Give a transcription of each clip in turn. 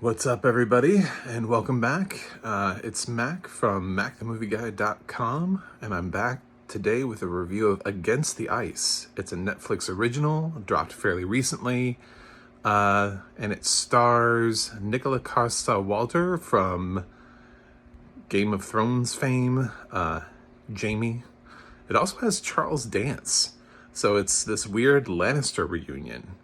What's up, everybody, and welcome back. It's Mac from MacTheMovieGuy.com, and I'm back today with a review of Against the Ice. It's a Netflix original, dropped fairly recently, and it stars Nicola Costa-Walter from Game of Thrones fame, Jaime. It also has Charles Dance, so it's this weird Lannister reunion,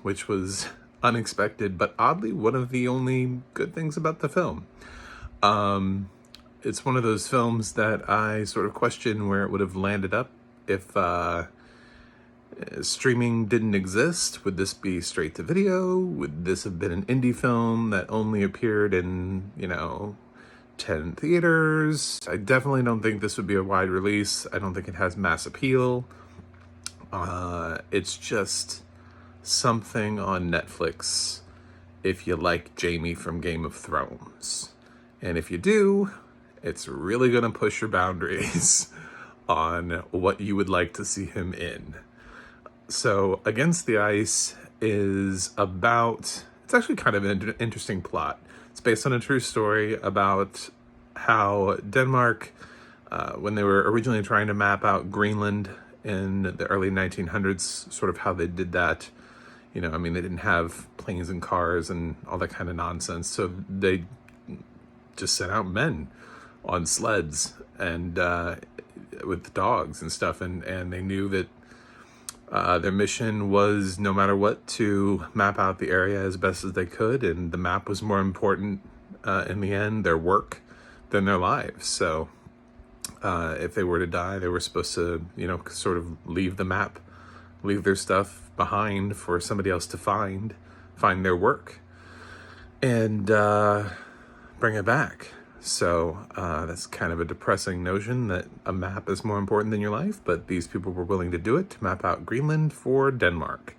which was unexpected, but oddly one of the only good things about the film. It's one of those films that I sort of question where it would have landed up if streaming didn't exist. Would this be straight to video? Would this have been an indie film that only appeared in, 10 theaters? I definitely don't think this would be a wide release. I don't think it has mass appeal. It's just something on Netflix if you like Jaime from Game of Thrones. And if you do, it's really going to push your boundaries on what you would like to see him in. So Against the Ice is about, it's actually kind of an interesting plot. It's based on a true story about how Denmark, when they were originally trying to map out Greenland in the early 1900s, sort of how they did that. They didn't have planes and cars and all that kind of nonsense. So they just sent out men on sleds and with dogs and stuff. And they knew that their mission was, no matter what, to map out the area as best as they could. And the map was more important in the end, their work, than their lives. So if they were to die, they were supposed to, sort of leave the map, leave their stuff behind for somebody else to find their work and bring it back. So that's kind of a depressing notion that a map is more important than your life, but these people were willing to do it to map out Greenland for Denmark.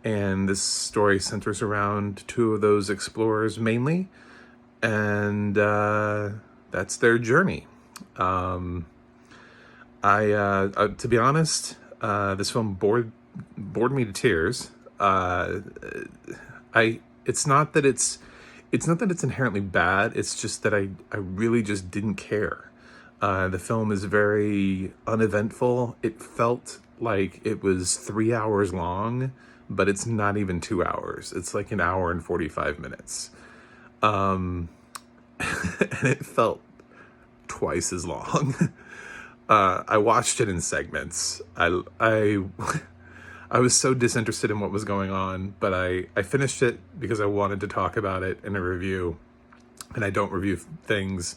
And this story centers around two of those explorers mainly, and that's their journey. To be honest, this film bored me to tears. It's not that it's inherently bad. It's just that I really just didn't care. The film is very uneventful. It felt like it was 3 hours long, but it's not even 2 hours. It's like an hour and 45 minutes. And it felt twice as long. I watched it in segments. I was so disinterested in what was going on, but I finished it because I wanted to talk about it in a review. And I don't review things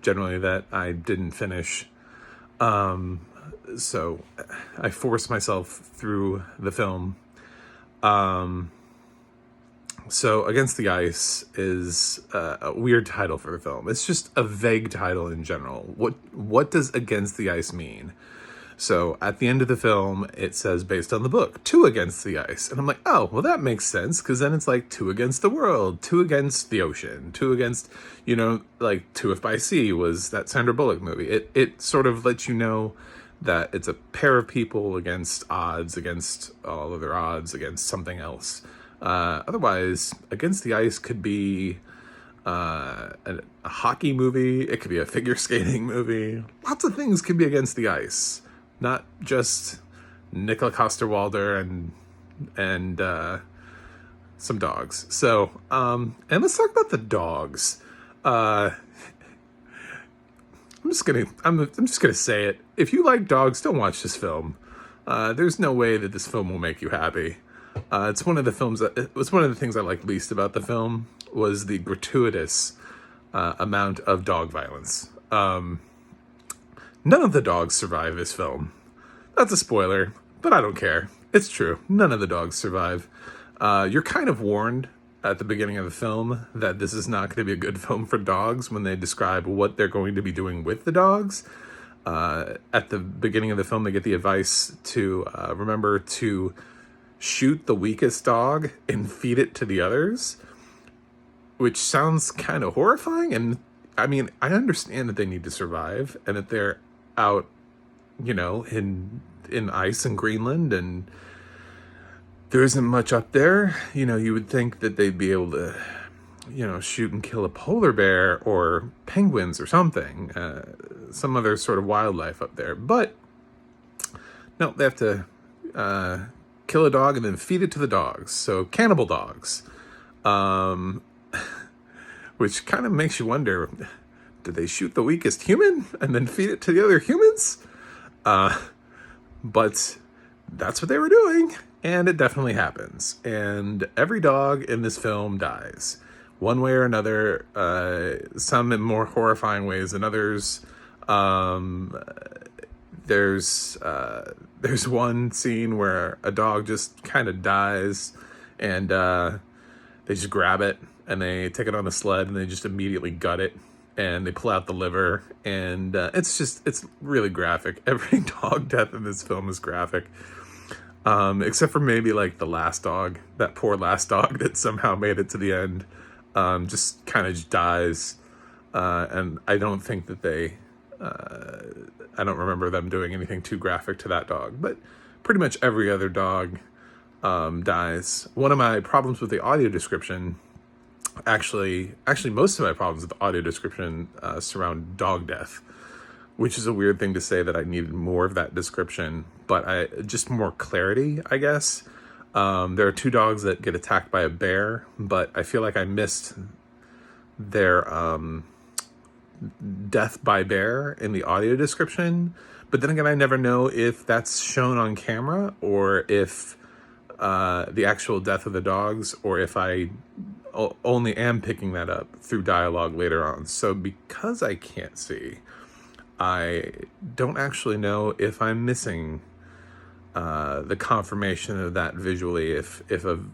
generally that I didn't finish. So I forced myself through the film. So Against the Ice is a weird title for the film. It's just a vague title in general. What does Against the Ice mean? So at the end of the film, it says, based on the book, 2 against the ice. And I'm like, oh, well, that makes sense, because then it's like 2 against the world, 2 against the ocean, 2 against, like 2 If by Sea was that Sandra Bullock movie. It sort of lets you know that it's a pair of people against odds, against all other odds, against something else. Otherwise, Against the Ice could be a hockey movie. It could be a figure skating movie. Lots of things could be against the ice. Not just Nicola Costa-Walter and some dogs. So, and let's talk about the dogs. I'm just gonna say it. If you like dogs, don't watch this film. There's no way that this film will make you happy. It's one of the things I liked least about the film was the gratuitous amount of dog violence. None of the dogs survive this film. That's a spoiler, but I don't care. It's true. None of the dogs survive. You're kind of warned at the beginning of the film that this is not going to be a good film for dogs when they describe what they're going to be doing with the dogs. At the beginning of the film, they get the advice to remember to shoot the weakest dog and feed it to the others, which sounds kind of horrifying. And I mean, I understand that they need to survive and that they're out, in ice in Greenland, and there isn't much up there. You would think that they'd be able to, shoot and kill a polar bear or penguins or something, some other sort of wildlife up there. But no, they have to kill a dog and then feed it to the dogs. So cannibal dogs, which kind of makes you wonder, did they shoot the weakest human and then feed it to the other humans? But that's what they were doing, and it definitely happens. And every dog in this film dies, one way or another, some in more horrifying ways than others. There's one scene where a dog just kind of dies, and they just grab it, and they take it on a sled, and they just immediately gut it, and they pull out the liver, and it's really graphic. Every dog death in this film is graphic, except for maybe like the last dog, that poor last dog that somehow made it to the end, just kind of dies, and I don't think that I don't remember them doing anything too graphic to that dog, but pretty much every other dog dies. One of my problems with the audio description, actually most of my problems with the audio description surround dog death, which is a weird thing to say, that I needed more of that description, but just more clarity, I guess. There are two dogs that get attacked by a bear, but I feel like I missed their death by bear in the audio description. But then again, I never know if that's shown on camera, or if the actual death of the dogs, or if I only am picking that up through dialogue later on. So because I can't see, I don't actually know if I'm missing the confirmation of that visually, if an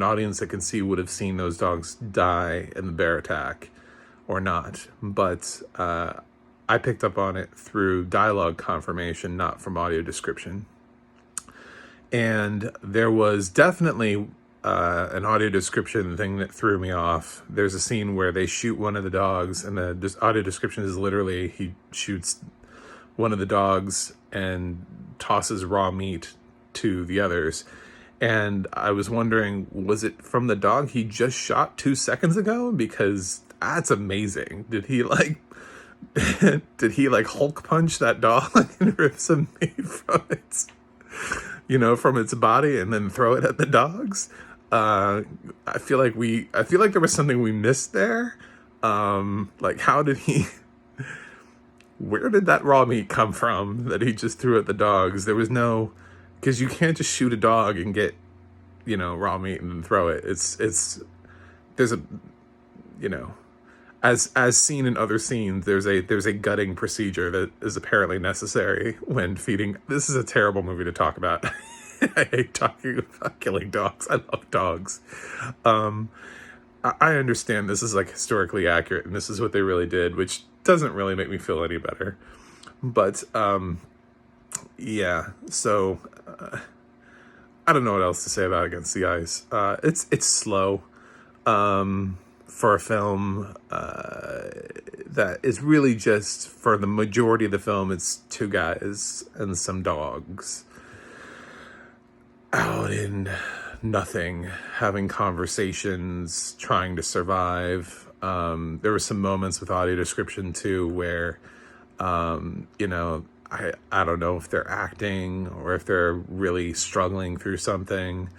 audience that can see would have seen those dogs die in the bear attack or not. But I picked up on it through dialogue confirmation, not from audio description. And there was definitely an audio description thing that threw me off. There's a scene where they shoot one of the dogs, and the audio description is literally he shoots one of the dogs and tosses raw meat to the others. And I was wondering, was it from the dog he just shot 2 seconds ago? Because that's amazing. Did he like Hulk punch that dog and rip some meat from its, from its body and then throw it at the dogs? I feel like there was something we missed there. Like, where did that raw meat come from that he just threw at the dogs? There was no, because you can't just shoot a dog and get, raw meat and then throw it. There's a, as seen in other scenes, there's a gutting procedure that is apparently necessary when feeding. This is a terrible movie to talk about. I hate talking about killing dogs. I love dogs. I understand this is like historically accurate, and this is what they really did, which doesn't really make me feel any better. But yeah. So I don't know what else to say about Against the Ice. It's slow for a film that is really just, for the majority of the film, it's two guys and some dogs out in nothing, having conversations, trying to survive. There were some moments with audio description too where, I don't know if they're acting or if they're really struggling through something,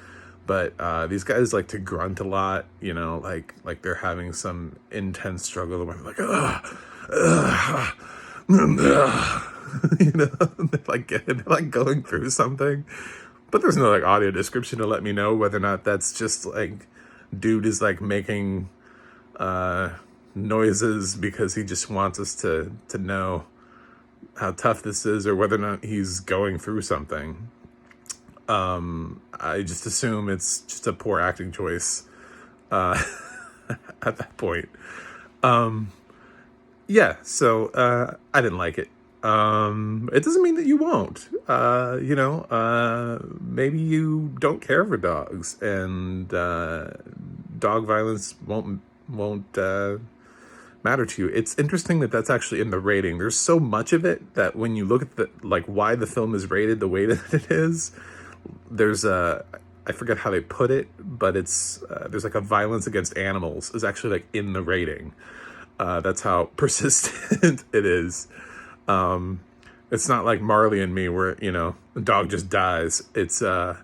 but these guys like to grunt a lot, like they're having some intense struggle where they're like, they're like going through something. But there's no like audio description to let me know whether or not that's just like dude is like making noises because he just wants us to know how tough this is, or whether or not he's going through something. I just assume it's just a poor acting choice at that point. Yeah, so I didn't like it. It doesn't mean that you won't. Maybe you don't care for dogs, and dog violence won't matter to you. It's interesting that that's actually in the rating. There's so much of it that when you look at why the film is rated the way that it is, there's a, I forget how they put it, but it's there's like a violence against animals is actually like in the rating. That's how persistent it is. It's not like Marley and Me where, you know, the dog just dies. It's no,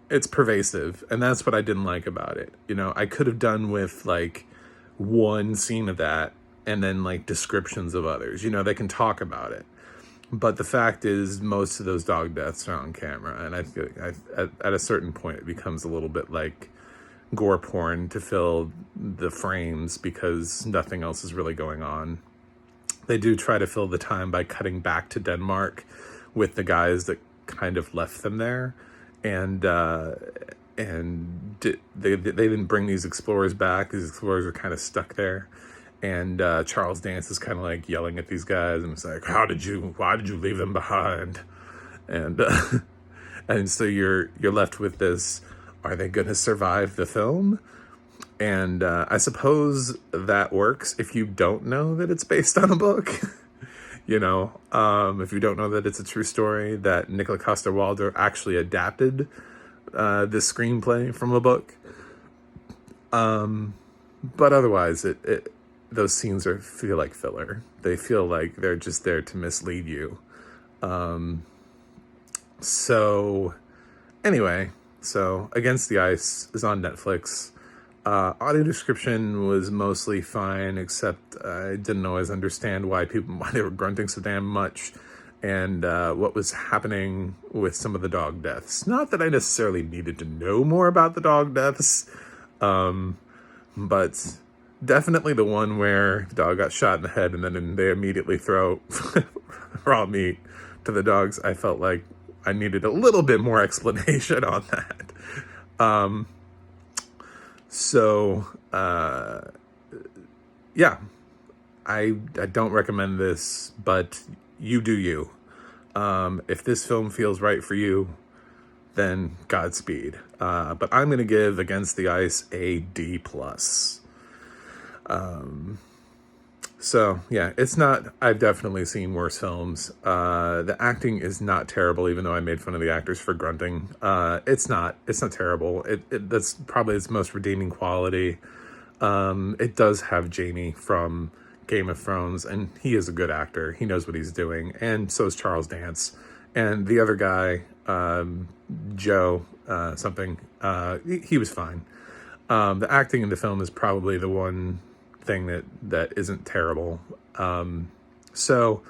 it's pervasive, and that's what I didn't like about it. You know, I could have done with like one scene of that and then like descriptions of others. You know, they can talk about it. But the fact is, most of those dog deaths are on camera, and I feel like at a certain point it becomes a little bit like gore porn to fill the frames because nothing else is really going on. They do try to fill the time by cutting back to Denmark with the guys that kind of left them there, and they didn't bring these explorers back. These explorers are kind of stuck there. And Charles Dance is kind of like yelling at these guys, and it's like, why did you leave them behind? And and so you're left with this, are they going to survive the film? And I suppose that works if you don't know that it's based on a book. You know, if you don't know that it's a true story, that Nicola Coster-Waldau actually adapted this screenplay from a book. But otherwise, those scenes feel like filler. They feel like they're just there to mislead you. So anyway, so Against the Ice is on Netflix. Audio description was mostly fine, except I didn't always understand why they were grunting so damn much, and what was happening with some of the dog deaths. Not that I necessarily needed to know more about the dog deaths, but definitely the one where the dog got shot in the head and then they immediately throw raw meat to the dogs. I felt like I needed a little bit more explanation on that. So yeah, I don't recommend this, but you do you. If this film feels right for you, then Godspeed. But I'm going to give Against the Ice a D+. So yeah, it's not, I've definitely seen worse films. The acting is not terrible, even though I made fun of the actors for grunting. It's not terrible. That's probably its most redeeming quality. It does have Jaime from Game of Thrones, and he is a good actor. He knows what he's doing, and so is Charles Dance. And the other guy, Joe, he was fine. The acting in the film is probably the one thing that isn't terrible. So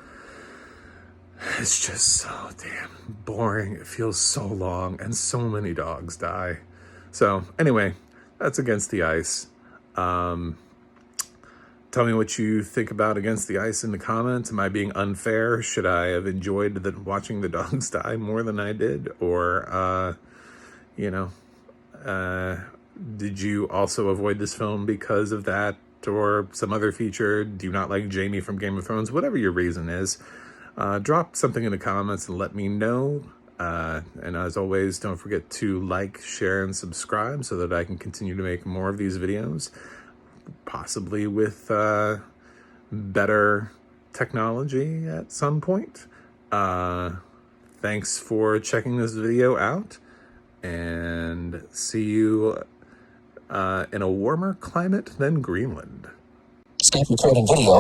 it's just so damn boring. It feels so long, and so many dogs die. So anyway, that's Against the Ice. Tell me what you think about Against the Ice in the comments. Am I being unfair? Should I have enjoyed watching the dogs die more than I did? Or, did you also avoid this film because of that or some other feature? Do you not like Jaime from Game of Thrones? Whatever your reason is, drop something in the comments and let me know. And as always, don't forget to like, share, and subscribe so that I can continue to make more of these videos, possibly with better technology at some point. Thanks for checking this video out, and see you in a warmer climate than Greenland. Stop recording video.